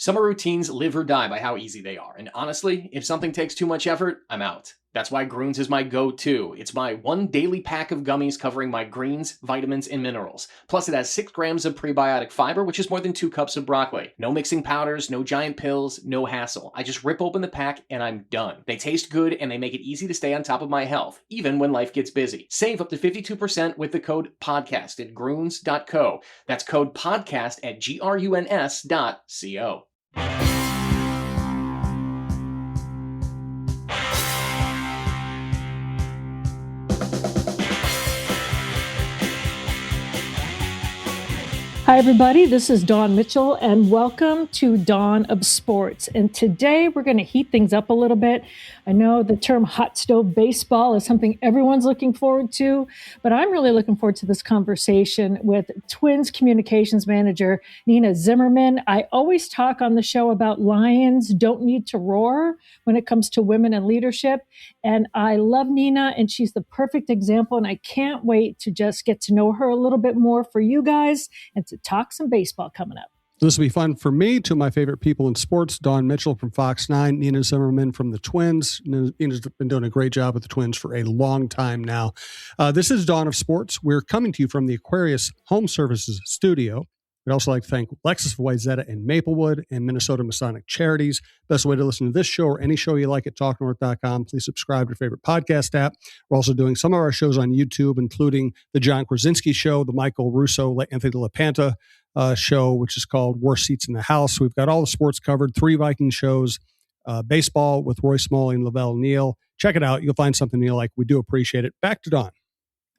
Summer routines live or die by how easy they are. And honestly, if something takes too much effort, I'm out. That's why Groons is my go-to. It's my one daily pack of gummies covering my greens, vitamins, and minerals. Plus, it has 6 grams of prebiotic fiber, which is more than 2 cups of broccoli. No mixing powders, no giant pills, no hassle. I just rip open the pack and I'm done. They taste good and they make it easy to stay on top of my health, even when life gets busy. Save up to 52% with the code PODCAST at Groons.co. That's code PODCAST at GRUNS.co. Hi, everybody. This is Dawn Mitchell, and welcome to Dawn of Sports. And today we're going to heat things up a little bit. I know the term hot stove baseball is something everyone's looking forward to, but I'm really looking forward to this conversation with Twins communications manager Nina Zimmerman. I always talk on the show about lions don't need to roar when it comes to women in leadership. And I love Nina, and she's the perfect example. And I can't wait to just get to know her a little bit more for you guys and to talk some baseball coming up. This will be fun for me. To my favorite people in sports, Dawn Mitchell from Fox 9, Nina Zimmerman from the Twins. Nina's been doing a great job with the Twins for a long time now. This is Dawn of Sports. We're coming to you from the Aquarius Home Services studio. We'd also like to thank Lexus of Wayzata and Maplewood and Minnesota Masonic Charities. Best way to listen to this show or any show you like at talknorth.com. Please subscribe to your favorite podcast app. We're also doing some of our shows on YouTube, including the John Krasinski Show, the Michael Russo, Anthony LaPanta show, which is called Worst Seats in the House. We've got all the sports covered, 3 Viking shows, baseball with Roy Smalley and Lavelle Neal. Check it out. You'll find something you like. We do appreciate it. Back to Dawn.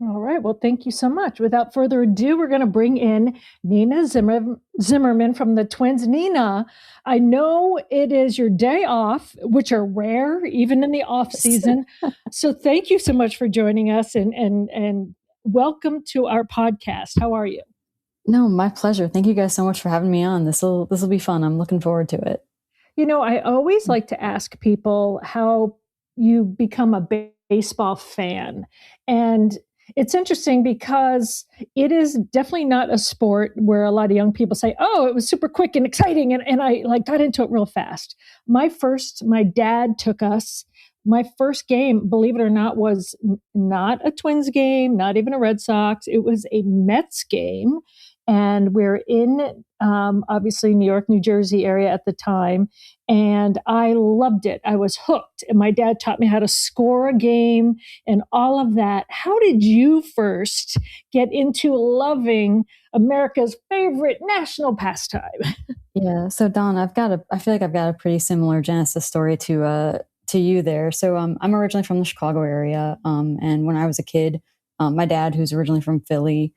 All right. Well, thank you so much. Without further ado, we're going to bring in Nina Zimmerman from the Twins. Nina, I know it is your day off, which are rare, even in the off season. So thank you so much for joining us and welcome to our podcast. How are you? No, my pleasure. Thank you guys so much for having me on. This will be fun. I'm looking forward to it. You know, I always like to ask people how you become a baseball fan. And it's interesting because it is definitely not a sport where a lot of young people say, oh, it was super quick and exciting. And I got into it real fast. My dad took us. My first game, believe it or not, was not a Twins game, not even a Red Sox. It was a Mets game. And we're in, obviously, New York, New Jersey area at the time. And I loved it. I was hooked. And my dad taught me how to score a game and all of that. How did you first get into loving America's favorite national pastime? Yeah. So Dawn, I feel like I've got a pretty similar genesis story to you there. So I'm originally from the Chicago area. And when I was a kid, my dad, who's originally from Philly,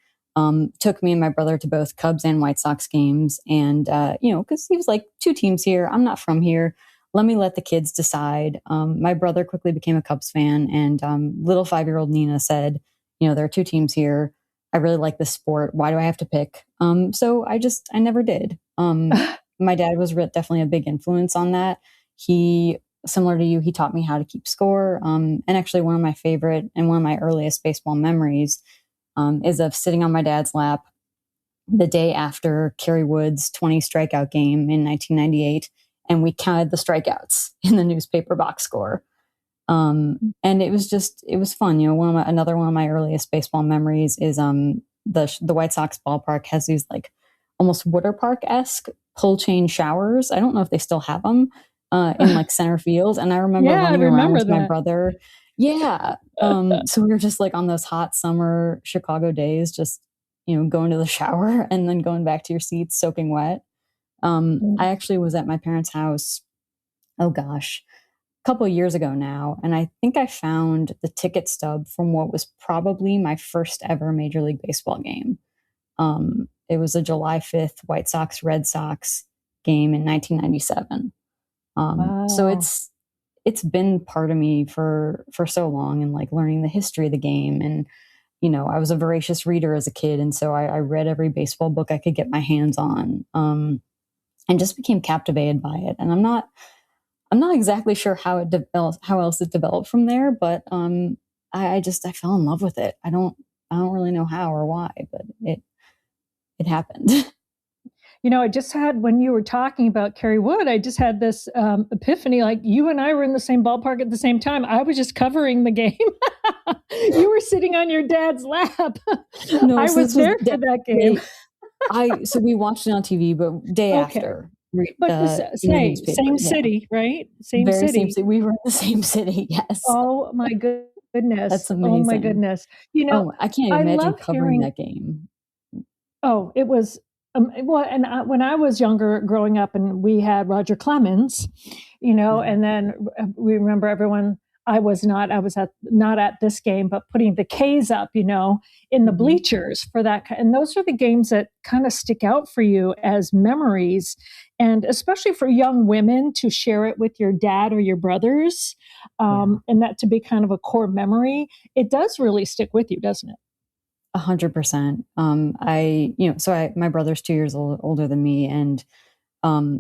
took me and my brother to both Cubs and White Sox games. And, because he was like, 2 teams here. I'm not from here. Let the kids decide. My brother quickly became a Cubs fan, and little 5-year-old Nina said, there are 2 teams here. I really like this sport. Why do I have to pick? So I never did. My dad was definitely a big influence on that. He, similar to you, he taught me how to keep score. And actually one of my favorite and one of my earliest baseball memories is of sitting on my dad's lap the day after Kerry Wood's 20 strikeout game in 1998, and we counted the strikeouts in the newspaper box score. And it was fun. Another one of my earliest baseball memories is the White Sox ballpark has these like almost Water Park-esque pull chain showers. I don't know if they still have them in like center field. And I remember running around with my brother. Yeah. So we were just like on those hot summer Chicago days, just, going to the shower and then going back to your seats, soaking wet. I actually was at my parents' house, oh gosh, a couple of years ago now. And I think I found the ticket stub from what was probably my first ever Major League Baseball game. It was a July 5th White Sox Red Sox game in 1997. Wow. So it's been part of me for so long, and like learning the history of the game. And, I was a voracious reader as a kid. And so I read every baseball book I could get my hands on, and just became captivated by it. And I'm not exactly sure how else it developed from there, but I fell in love with it. I don't really know how or why, but it happened. I just had, when you were talking about Kerry Wood, I just had this epiphany, like you and I were in the same ballpark at the same time. I was just covering the game. You were sitting on your dad's lap. No, I so was this was there for that game. so we watched it on TV, but day Okay. after. But in the newspaper. same city, right? Same Very city. same city. We were in the same city. Yes. Oh my goodness. That's Oh my amazing. goodness. Oh, I can't I imagine love covering hearing. that game. Oh, it was when I was younger, growing up, and we had Roger Clemens, and then we remember everyone. I was not at this game, but putting the K's up, in the bleachers for that. And those are the games that kind of stick out for you as memories, and especially for young women to share it with your dad or your brothers, and that to be kind of a core memory. It does really stick with you, doesn't it? 100%. My brother's 2 years older than me, and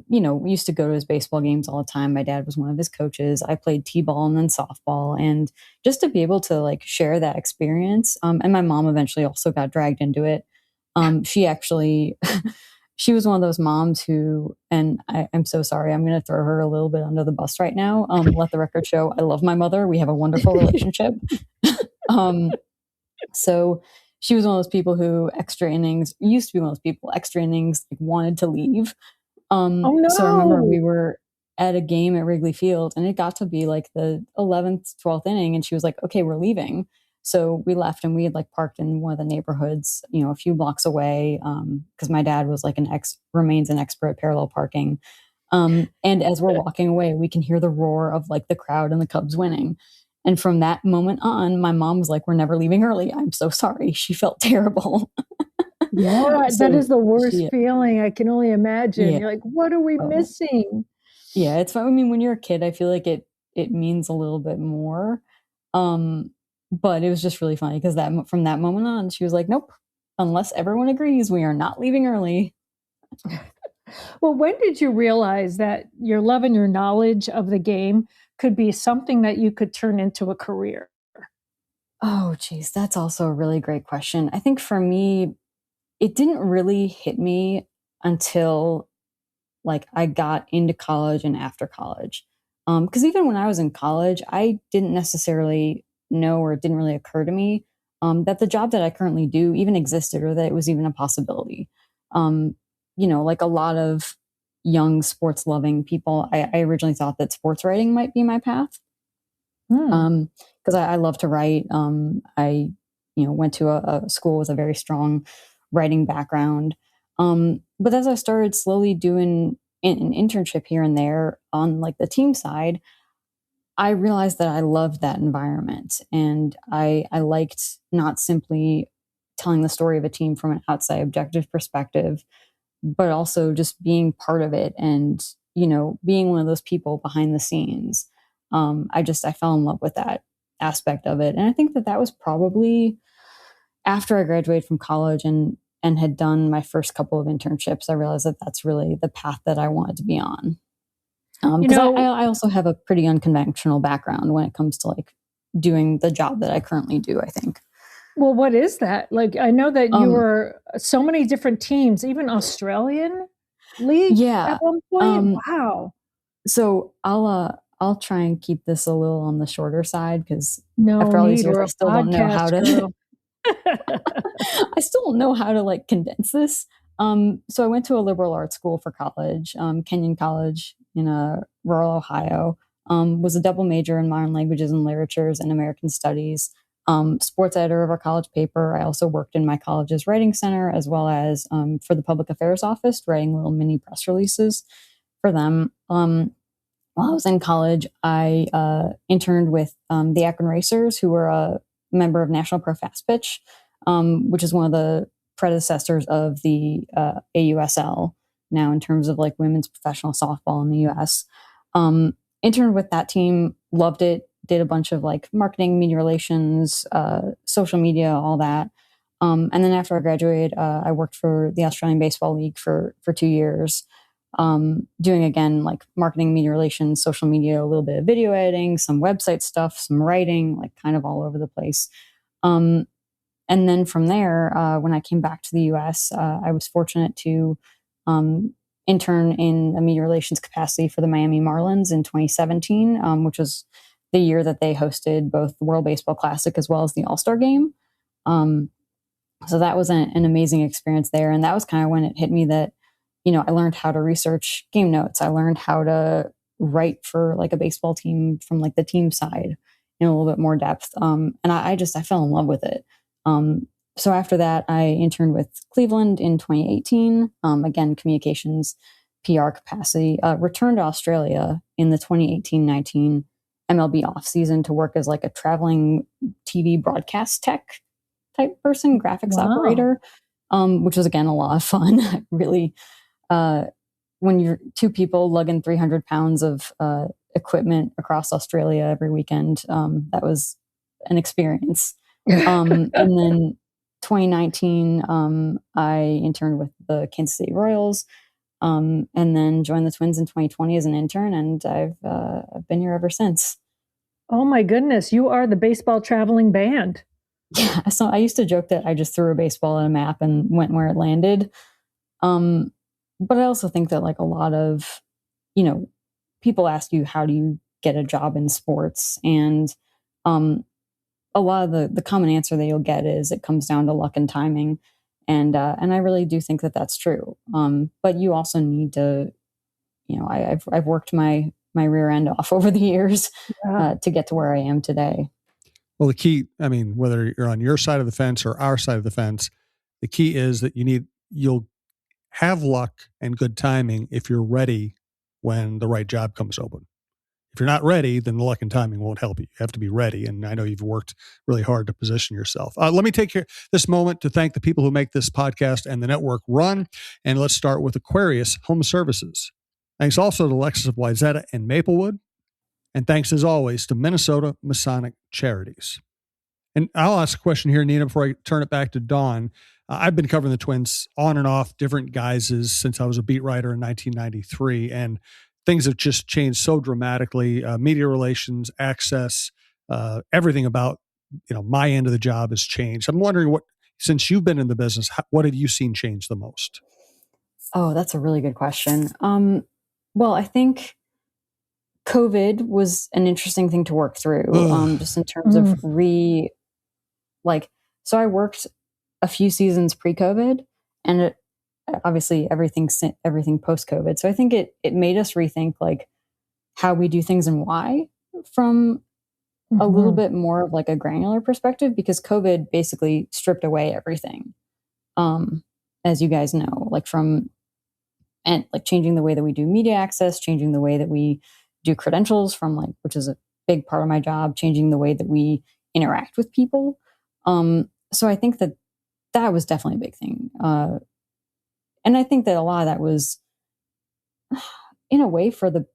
we used to go to his baseball games all the time. My dad was one of his coaches. I played t-ball and then softball, and just to be able to like share that experience. And my mom eventually also got dragged into it. She actually, she was one of those moms who, and I'm so sorry, I'm going to throw her a little bit under the bus right now. Let the record show, I love my mother. We have a wonderful relationship. So she was one of those people who extra innings like, wanted to leave. Oh no! So I remember we were at a game at Wrigley Field, and it got to be like the 11th, 12th inning, and she was like, "Okay, we're leaving." So we left, and we had like parked in one of the neighborhoods, a few blocks away, because my dad was like remains an expert at parallel parking. And as we're walking away, we can hear the roar of like the crowd and the Cubs winning. And from that moment on, my mom was like, "We're never leaving early." I'm so sorry. She felt terrible. Yeah, So that is the worst feeling. I can only imagine. Yeah. You're like, what are we missing? Yeah, it's fun. I mean, when you're a kid, I feel like it means a little bit more. But it was just really funny because from that moment on, she was like, "Nope, unless everyone agrees, we are not leaving early." Well, when did you realize that your love and your knowledge of the game could be something that you could turn into a career? Oh, geez, that's also a really great question. I think for me, it didn't really hit me until like I got into college and after college. Because even when I was in college, I didn't necessarily know, or it didn't really occur to me that the job that I currently do even existed, or that it was even a possibility. Like a lot of young sports loving people, I originally thought that sports writing might be my path. Because I love to write. I went to a school with a very strong writing background. But as I started slowly doing an internship here and there on like the team side, I realized that I loved that environment, and I liked not simply telling the story of a team from an outside objective perspective, but also just being part of it, and being one of those people behind the scenes. I fell in love with that aspect of it, and I think that was probably after I graduated from college and had done my first couple of internships. I realized that that's really the path that I wanted to be on. Because I also have a pretty unconventional background when it comes to like doing the job that I currently do, I think. Well, what is that? Like, I know that you were so many different teams, even Australian league at one point. Wow. So I'll try and keep this a little on the shorter side, because No after all these need. years, We're I a still don't know how to. podcast, I still don't know how to like condense this. So I went to a liberal arts school for college, Kenyon College in rural Ohio. Was a double major in modern languages and literatures and American studies. Sports editor of our college paper. I also worked in my college's writing center, as well as for the public affairs office, writing little mini press releases for them. While I was in college, I interned with the Akron Racers, who were a member of National Pro Fast Pitch, which is one of the predecessors of the AUSL now in terms of like women's professional softball in the US. Interned with that team, loved it, did a bunch of like marketing, media relations, social media, all that. And then after I graduated, I worked for the Australian Baseball League for 2 years, doing again like marketing, media relations, social media, a little bit of video editing, some website stuff, some writing, like kind of all over the place. And then from there, when I came back to the US, I was fortunate to intern in a media relations capacity for the Miami Marlins in 2017, which was the year that they hosted both the World Baseball Classic as well as the All-Star Game. So that was an amazing experience there. And that was kind of when it hit me that, I learned how to research game notes. I learned how to write for like a baseball team from like the team side in a little bit more depth. And I fell in love with it. So after that, I interned with Cleveland in 2018. Again, communications, PR capacity. Returned to Australia in the 2018-19 MLB offseason to work as like a traveling TV broadcast tech type person, graphics operator, which was again a lot of fun. Really, when you're two people lugging 300 pounds of equipment across Australia every weekend, that was an experience. And then 2019, I interned with the Kansas City Royals, and then joined the Twins in 2020 as an intern, and I've been here ever since. Oh my goodness, you are the baseball traveling band. Yeah, so I used to joke that I just threw a baseball at a map and went where it landed. But I also think that like a lot of, people ask you, how do you get a job in sports? And a lot of the common answer that you'll get is it comes down to luck and timing. And I really do think that that's true. But you also need to, I've worked my rear end off over the years to get to where I am today. Well, the key, whether you're on your side of the fence or our side of the fence, the key is that you'll have luck and good timing if you're ready when the right job comes open. If you're not ready, then the luck and timing won't help you. You have to be ready. And I know you've worked really hard to position yourself. Let me take this moment to thank the people who make this podcast and the network run. And let's start with Aquarius Home Services. Thanks also to Alexis of Wayzata and Maplewood. And thanks, as always, to Minnesota Masonic Charities. And I'll ask a question here, Nina, before I turn it back to Dawn. I've been covering the Twins on and off different guises since I was a beat writer in 1993, and things have just changed so dramatically. Media relations, access, everything about my end of the job has changed. I'm wondering since you've been in the business, what have you seen change the most? Oh, that's a really good question. Well, I think COVID was an interesting thing to work through, just in terms of so I worked a few seasons pre-COVID, and obviously everything post-COVID. So I think it made us rethink like how we do things and why from a little bit more of like a granular perspective, because COVID basically stripped away everything. As you guys know, changing the way that we do media access, changing the way that we do credentials which is a big part of my job, changing the way that we interact with people. So I think that was definitely a big thing. And I think that a lot of that was in a way for the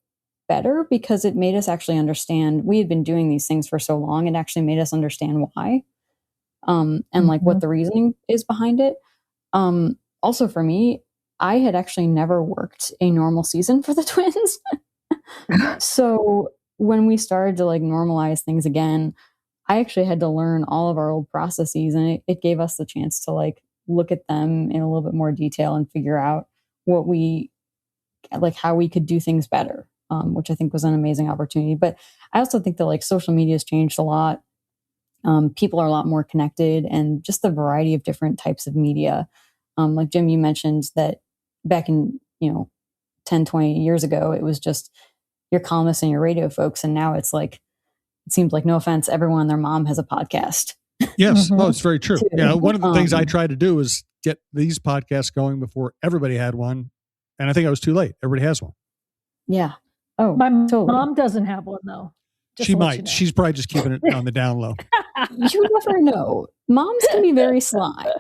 better, because it made us actually understand we had been doing these things for so long. It actually made us understand why, and what the reasoning is behind it. Also for me, I had actually never worked a normal season for the Twins. So when we started to normalize things again, I actually had to learn all of our old processes, and it gave us the chance to look at them in a little bit more detail and figure out how we could do things better, which I think was an amazing opportunity. But I also think that social media has changed a lot. People are a lot more connected, and just the variety of different types of media. Like Jim, you mentioned that back in, 10, 20 years ago, it was just your columnists and your radio folks. And now it's it seems like, no offense, everyone and their mom has a podcast. Yes. Oh, it's very true. Yeah. One of the things I tried to do is get these podcasts going before everybody had one. And I think I was too late. Everybody has one. Yeah. Oh, my totally. mom doesn't have one though. She might. She's probably just keeping it on the down low. You never know. Moms can be very sly.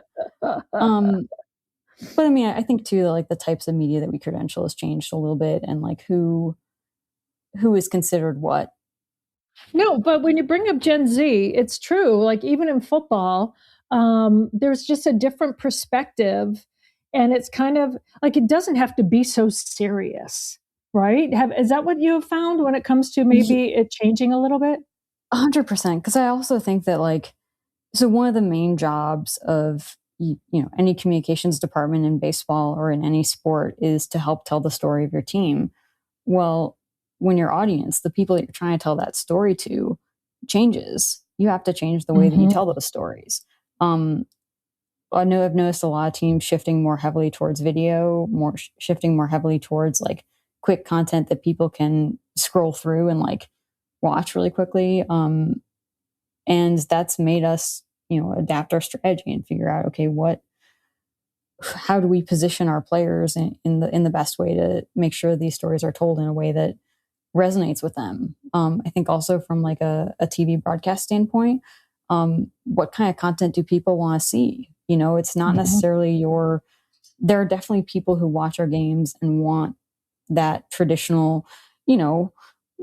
But I think too that the types of media that we credential has changed a little bit, and who is considered what. No, but when you bring up Gen Z, it's true. Even in football, there's just a different perspective, and it's kind of it doesn't have to be so serious, right? Is that what you have found when it comes to maybe it changing a little bit? 100%. Because I also think that so one of the main jobs of any communications department in baseball or in any sport is to help tell the story of your team. Well, when your audience, the people that you're trying to tell that story to, changes, you have to change the way that you tell those stories. I know I've noticed a lot of teams shifting more heavily towards video, shifting more heavily towards like quick content that people can scroll through and like watch really quickly. And that's made us, adapt our strategy and figure out, okay, how do we position our players in the best way to make sure these stories are told in a way that resonates with them. I think also from like a TV broadcast standpoint, what kind of content do people want to see? It's not necessarily there are definitely people who watch our games and want that traditional,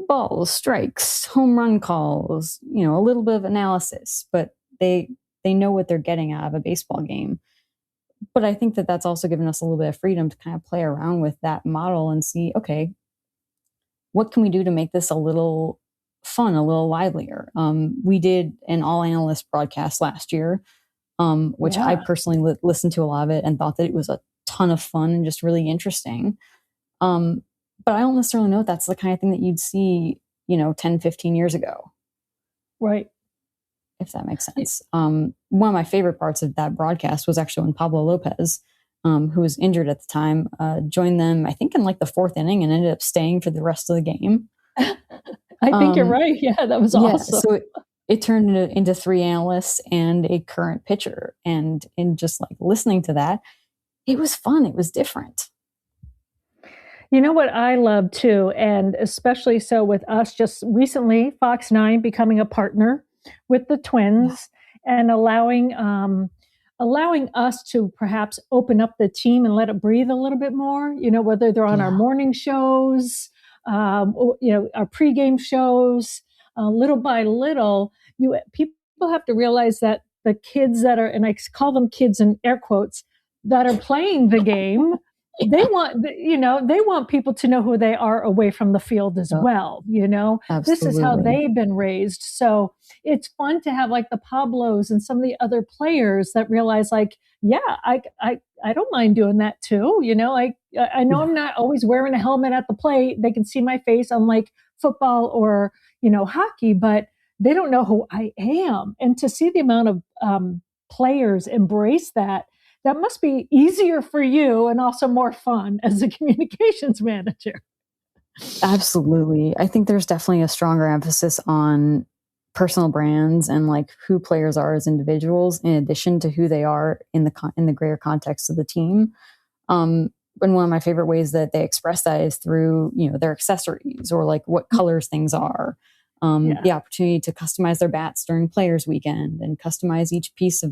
balls, strikes, home run calls, a little bit of analysis, but they know what they're getting out of a baseball game. But I think that that's also given us a little bit of freedom to kind of play around with that model and see, okay, what can we do to make this a little fun, a little livelier? We did an all analyst broadcast last year, which I personally listened to a lot of it and thought that it was a ton of fun and just really interesting. But I don't necessarily know if that's the kind of thing that you'd see, 10, 15 years ago. Right. If that makes sense. One of my favorite parts of that broadcast was actually when Pablo Lopez, who was injured at the time, joined them, I think in like the fourth inning, and ended up staying for the rest of the game. I think you're right. Yeah, that was awesome. So it turned into three analysts and a current pitcher. And in just like listening to that, it was fun. It was different. You know what I love too, and especially so with us just recently, Fox 9 becoming a partner with the Twins and allowing us to perhaps open up the team and let it breathe a little bit more, whether they're on our morning shows, our pregame shows, little by little, people have to realize that the kids that are, and I call them kids in air quotes, that are playing the game, they want people to know who they are away from the field as well. Absolutely. This is how they've been raised. So it's fun to have like the Pablos and some of the other players that realize like, I don't mind doing that too. I know I'm not always wearing a helmet at the plate. They can see my face on like football or, hockey, but they don't know who I am. And to see the amount of players embrace that must be easier for you and also more fun as a communications manager. Absolutely. I think there's definitely a stronger emphasis on personal brands and like who players are as individuals in addition to who they are in the greater context of the team. And one of my favorite ways that they express that is through, their accessories or like what colors things are. The opportunity to customize their bats during Players Weekend and customize each piece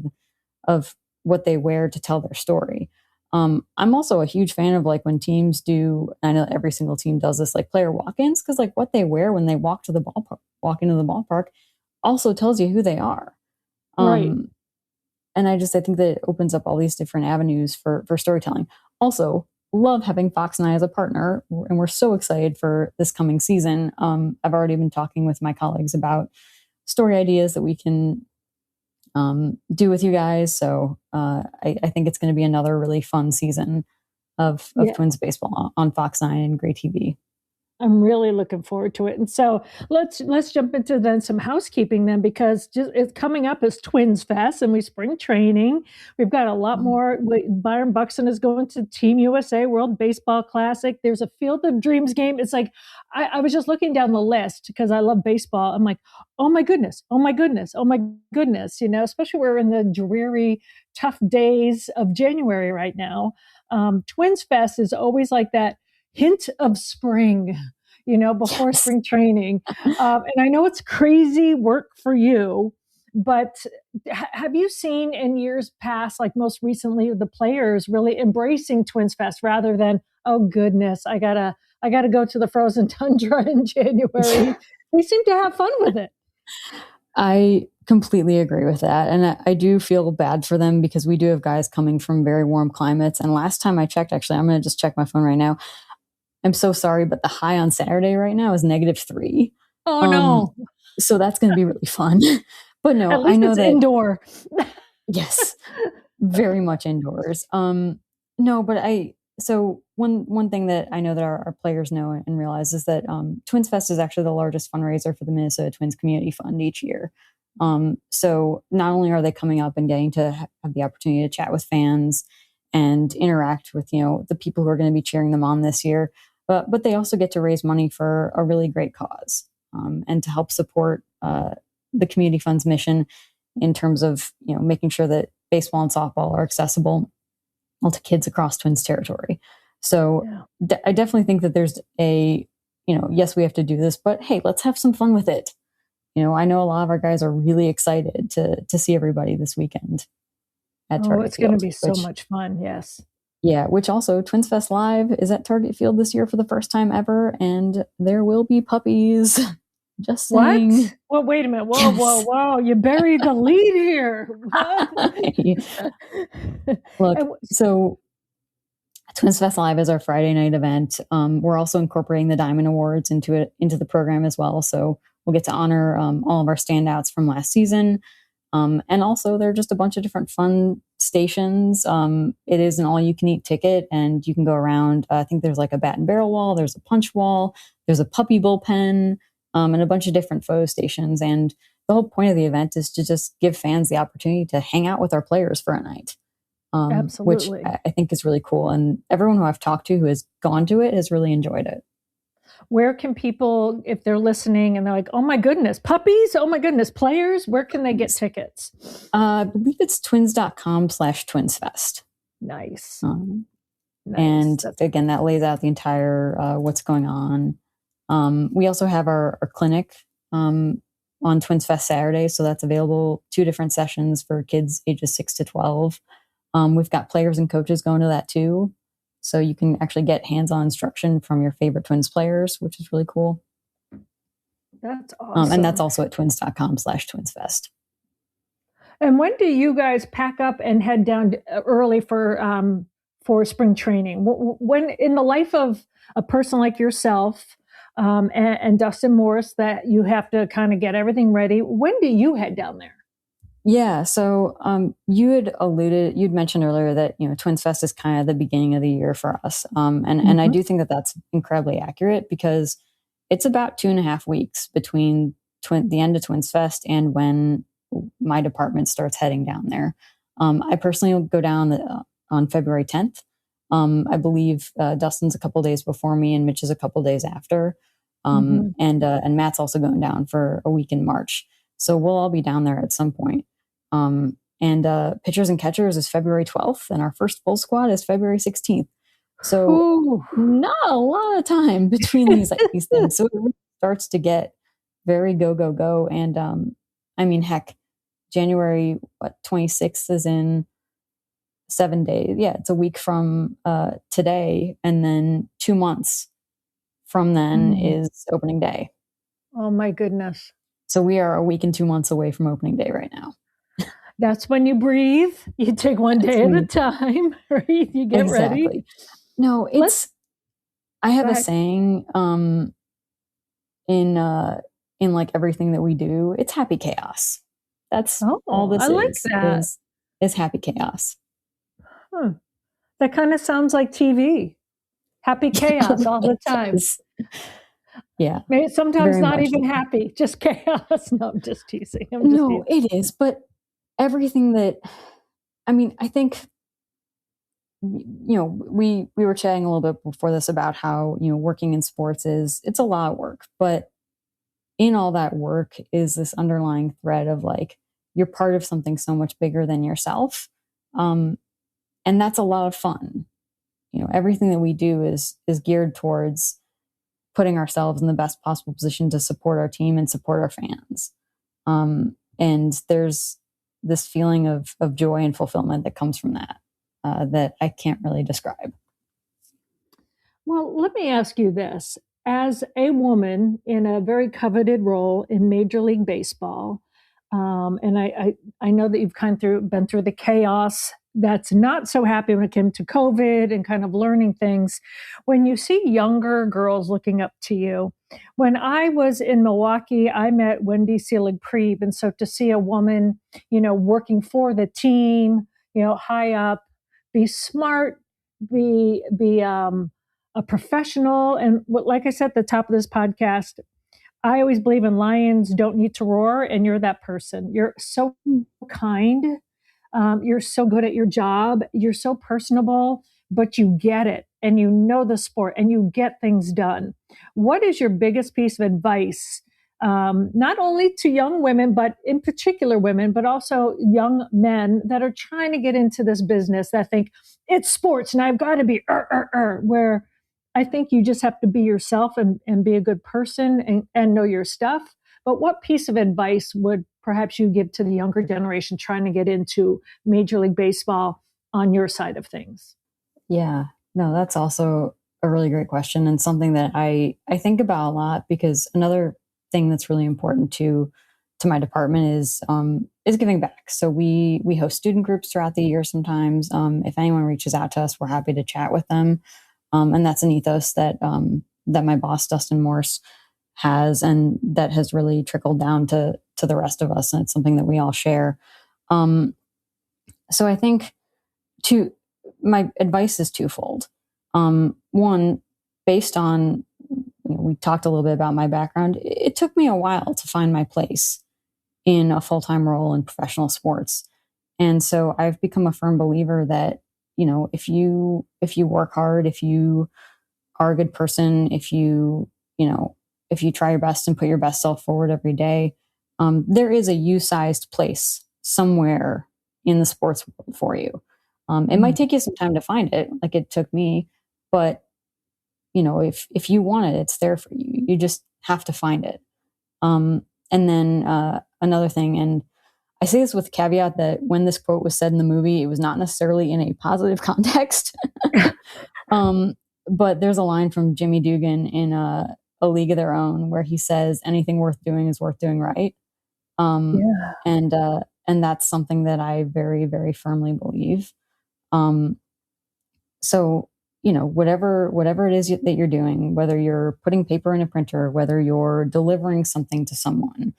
of what they wear to tell their story. I'm also a huge fan of like when teams do, I know every single team does this, like player walk-ins, because like what they wear when they walk into the ballpark also tells you who they are. Right. And I think that it opens up all these different avenues for storytelling. Also, love having Fox 9 as a partner, and we're so excited for this coming season. I've already been talking with my colleagues about story ideas that we can do with you guys. So I think it's going to be another really fun season of Twins baseball on Fox 9 and Gray TV. I'm really looking forward to it. And so let's jump into then some housekeeping then, because it's coming up as Twins Fest and spring training. We've got a lot more. Byron Buxton is going to Team USA World Baseball Classic. There's a Field of Dreams game. It's like, I was just looking down the list because I love baseball. I'm like, oh my goodness, oh my goodness, oh my goodness. Especially we're in the dreary, tough days of January right now. Twins Fest is always like that hint of spring, before spring training. And I know it's crazy work for you, but have you seen in years past, like most recently, the players really embracing Twins Fest rather than, oh goodness, I gotta go to the frozen tundra in January? They seem to have fun with it. I completely agree with that. And I do feel bad for them because we do have guys coming from very warm climates. And last time I checked, actually, I'm going to just check my phone right now. I'm so sorry, but the high on Saturday right now is -3. Oh no. So that's going to be really fun. But no, at least I know it's that indoor. Yes. very much indoors. No, but so one thing that I know that our players know and realize is that Twins Fest is actually the largest fundraiser for the Minnesota Twins Community Fund each year. So not only are they coming up and getting to have the opportunity to chat with fans and interact with, the people who are going to be cheering them on this year, but they also get to raise money for a really great cause, and to help support the community fund's mission in terms of, making sure that baseball and softball are accessible to kids across Twins territory. So I definitely think that there's yes, we have to do this, but hey, let's have some fun with it. I know a lot of our guys are really excited to see everybody this weekend at Target it's going to Field, be so much fun. Yes. Yeah, which also Twins Fest Live is at Target Field this year for the first time ever, and there will be puppies. Just saying. What? Well, wait a minute. Whoa, yes. Whoa. You buried the lead here. What? Look, so Twins Fest Live is our Friday night event. We're also incorporating the Diamond Awards into the program as well. So we'll get to honor all of our standouts from last season. And also there are just a bunch of different fun stations. It is an all-you-can-eat ticket, and you can go around. I think there's like a bat and barrel wall. There's a punch wall. There's a puppy bullpen. And a bunch of different photo stations. And the whole point of the event is to just give fans the opportunity to hang out with our players for a night. Absolutely. Which I think is really cool. And everyone who I've talked to who has gone to it has really enjoyed it. Where can people, if they're listening and they're like, oh my goodness, puppies, oh my goodness, players, where can they get tickets? I believe it's twins.com/twinsfest. Nice. Nice. And again, that lays out the entire what's going on. We also have our clinic on Twins Fest Saturday, so that's available 2 different sessions for kids ages 6 to 12. We've got players and coaches going to that too, so you can actually get hands-on instruction from your favorite Twins players, which is really cool. That's awesome. And that's also at twins.com/twinsfest. And when do you guys pack up and head down early for spring training? When in the life of a person like yourself, and Dustin Morris, that you have to kind of get everything ready. When do you head down there? Yeah. So you'd mentioned earlier that, Twins Fest is kind of the beginning of the year for us. And I do think that that's incredibly accurate, because it's about 2.5 weeks between the end of Twins Fest and when my department starts heading down there. I personally will go down on February 10th. I believe Dustin's a couple days before me and Mitch is a couple days after. And Matt's also going down for a week in March. So we'll all be down there at some point. And pitchers and catchers is February 12th, and our first full squad is February 16th. So not a lot of time between these things. So it really starts to get very go. And heck, January 26th is in 7 days. Yeah, it's a week from today, and then 2 months from then is opening day. Oh my goodness. So we are a week and 2 months away from opening day right now. That's when you breathe. You take one day at a time, right? You get ready. No, I have a saying in like everything that we do, it's happy chaos. That's all this I like that. is happy chaos. Huh. That kind of sounds like TV. Happy chaos all the time. Yeah. Maybe sometimes not even happy, just chaos. No, I'm just teasing. No, it is. But everything that, I think, we were chatting a little bit before this about how, working in sports it's a lot of work, but in all that work is this underlying thread of like, you're part of something so much bigger than yourself. And that's a lot of fun. Everything that we do is geared towards putting ourselves in the best possible position to support our team and support our fans. And there's this feeling of joy and fulfillment that comes from that, that I can't really describe. Well, let me ask you this. As a woman in a very coveted role in Major League Baseball, and I know that you've been through the chaos that's not so happy when it came to COVID and kind of learning things. When you see younger girls looking up to you, when I was in Milwaukee, I met Wendy Seelig-Priebe. And so to see a woman, working for the team, high up, be smart, be a professional. And like I said at the top of this podcast, I always believe in lions don't need to roar, and you're that person. You're so kind. You're so good at your job. You're so personable, but you get it, and you know the sport, and you get things done. What is your biggest piece of advice, not only to young women, but in particular women, but also young men that are trying to get into this business that think it's sports and I've got to be where I think you just have to be yourself and be a good person and know your stuff. But what piece of advice would perhaps you give to the younger generation trying to get into Major League Baseball on your side of things? Yeah, no, that's also a really great question, and something that I think about a lot, because another thing that's really important to my department is giving back. So we host student groups throughout the year sometimes. If anyone reaches out to us, we're happy to chat with them. And that's an ethos that my boss, Dustin Morse, has, and that has really trickled down to the rest of us. And it's something that we all share. So I think my advice is twofold. One, based on, we talked a little bit about my background. It took me a while to find my place in a full-time role in professional sports. And so I've become a firm believer that, if you work hard, if you are a good person, if you try your best and put your best self forward every day, there is a you-sized place somewhere in the sports world for you. It might take you some time to find it, like it took me, but if you want it, it's there for you. You just have to find it. And then another thing, and I say this with the caveat that when this quote was said in the movie, it was not necessarily in a positive context. But there's a line from Jimmy Dugan in A League of Their Own where he says, anything worth doing is worth doing right. And that's something that I very, very firmly believe. So, whatever it is that you're doing, whether you're putting paper in a printer, whether you're delivering something to someone,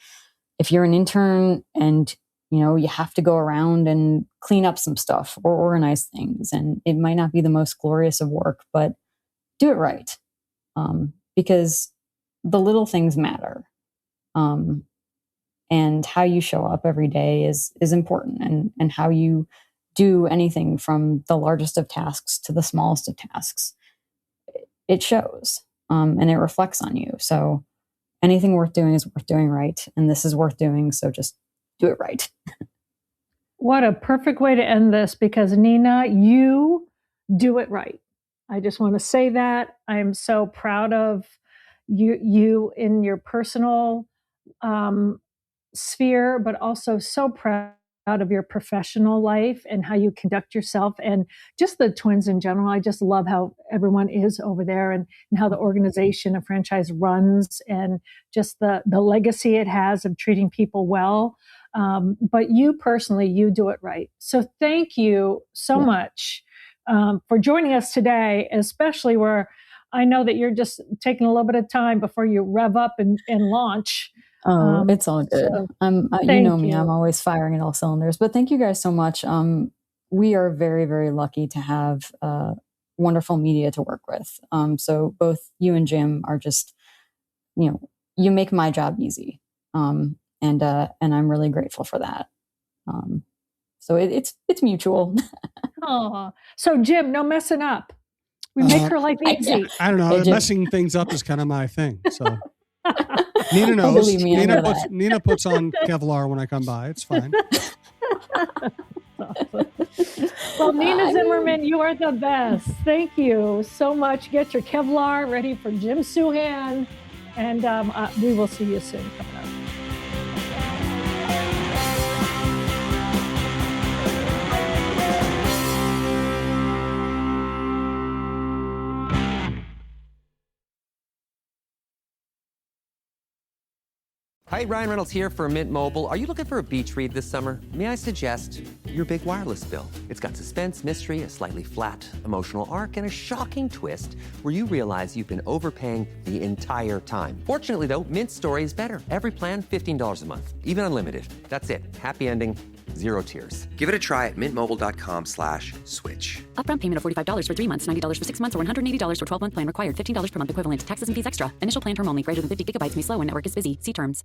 if you're an intern and, you have to go around and clean up some stuff or organize things, and it might not be the most glorious of work, but do it right. Because the little things matter. And how you show up every day is important, and how you do anything from the largest of tasks to the smallest of tasks. It shows, and it reflects on you. So anything worth doing is worth doing right. And this is worth doing. So just do it right. What a perfect way to end this, because Nina, you do it right. I just want to say that. I am so proud of you in your personal sphere, but also so proud of your professional life and how you conduct yourself, and just the Twins in general. I just love how everyone is over there, and how the organization and franchise runs, and just the legacy it has of treating people well. But you personally, you do it right. So thank you so much for joining us today, especially where I know that you're just taking a little bit of time before you rev up and launch. Oh, it's all good. So you know me, I'm always firing at all cylinders, but thank you guys so much. We are very, very lucky to have wonderful media to work with. So both you and Jim are just, you make my job easy. And I'm really grateful for that. So it's mutual. Oh, so Jim, no messing up. We make her life easy. I don't know. Messing things up is kind of my thing. So Nina knows. Nina puts on Kevlar when I come by. It's fine. Well, Nina Zimmerman, you are the best. Thank you so much. Get your Kevlar ready for Jim Souhan, and we will see you soon coming up. Hi, Ryan Reynolds here for Mint Mobile. Are you looking for a beach read this summer? May I suggest your big wireless bill? It's got suspense, mystery, a slightly flat emotional arc, and a shocking twist where you realize you've been overpaying the entire time. Fortunately, though, Mint's story is better. Every plan, $15 a month, even unlimited. That's it. Happy ending. zero tiers. Give it a try at mintmobile.com/switch. Upfront payment of $45 for 3 months, $90 for 6 months, or $180 for 12-month plan required. $15 per month equivalent. Taxes and fees extra. Initial plan term only. Greater than 50 gigabytes may slow when network is busy. See terms.